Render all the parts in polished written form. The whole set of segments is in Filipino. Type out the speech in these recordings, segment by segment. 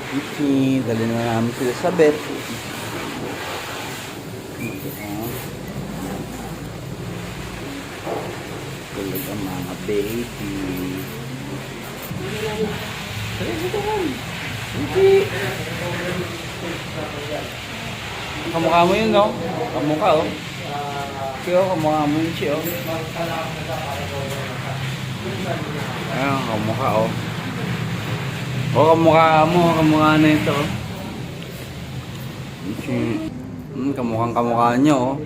Ichi, dali na namin sila sa vet. Tulog ang mga baby. Ichi! Kamukha mo yun, no? Kamukha, oh. Ichi, oh. Kamukha mo yun, Ichi, oh. Ayan, kamukha, oh. O, kamukha na ito. Kamukhang kamukha nyo, oh.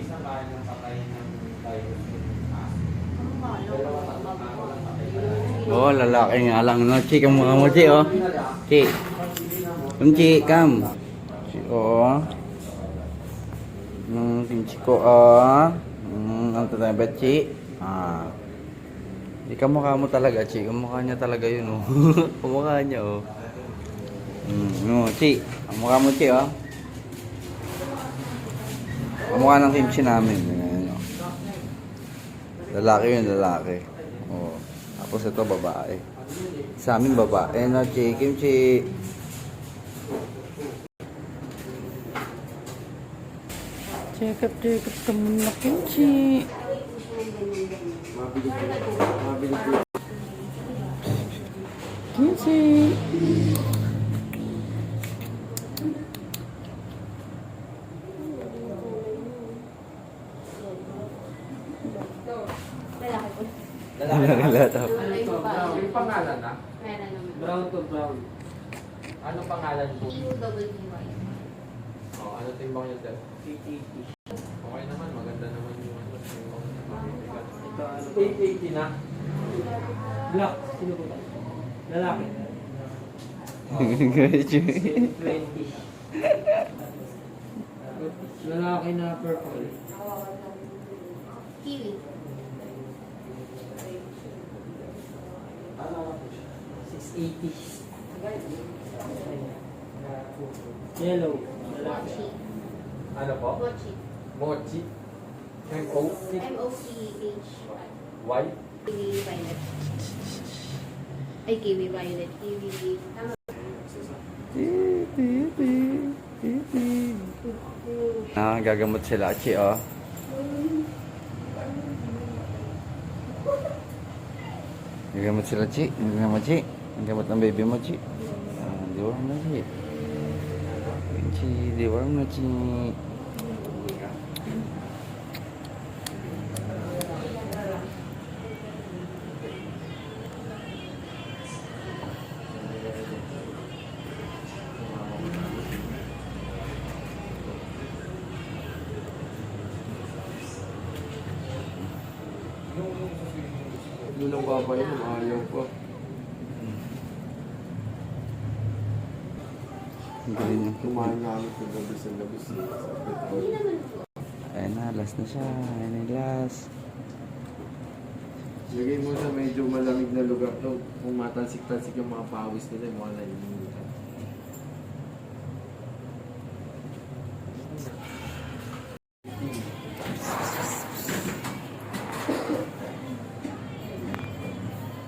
Oh, lalaki nga lang, no? Chi, kamukha mo, Chi, oh. Chi. Chi, kam. Chi, oh. Chi ko, oh. Ang tatay ba, Chi? Ah. Di kamukha mo talaga, Chi. Kamukha niya talaga yun, oh. Kamukha niya, oh. No, Chi. Kamukha mo, Chi, oh. Kamukha ng kimchi namin. Ayan, oh. Lalaki yun, lalaki. Oh. Tapos ito, babae. Sa amin, babae. No, Chi. Kimchi. Check up ka muna, kimchi. Kimchi. Lalaki. Yung pangalan na? Meron naman. Brown to brown. Anong pangalan po? EUWY. Oh, ano timbang yun, sir? 880. Okay naman, maganda naman yung ano. Ito, 880 na. Black, sino po ba? Lalaki. 20. Lalaki na purple. Kiwi. 680. Yellow. Mochi. Ano po? Mochi. Mochi. M-O-C. M-O-C-H. Y. Kiwi violet. Ay, kiwi violet. Kiwi. Tama. Gagamot sila, Chi, oh. Gagamot sila, Chi. Gagamot, Chi. Gagamot ng baby mo, Chi. Deworm na, Chi. Chi, deworm na, Chi. Doon ang babay mo, ayaw pa. Ang galing niya. Kumain namin kung labis ang labis. Ayun na, last na siya. Ayun na, last. Lagay mo sa medyo malamig na lugar to. Kung matalsik-talsik yung mga pawis nila, yung mga nalinitan.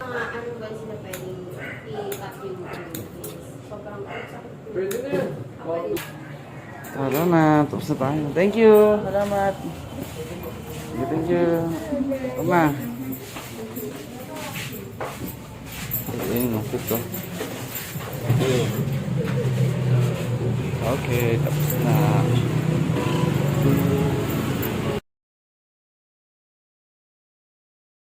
Ano ba sila pwedeng i-cut yung face? Sobrang sakit. Pwede na yan. Tara na, tapos na tayo. Thank you. Salamat. Thank you. Huwag na. Ayun, ito. Okay, tapos na.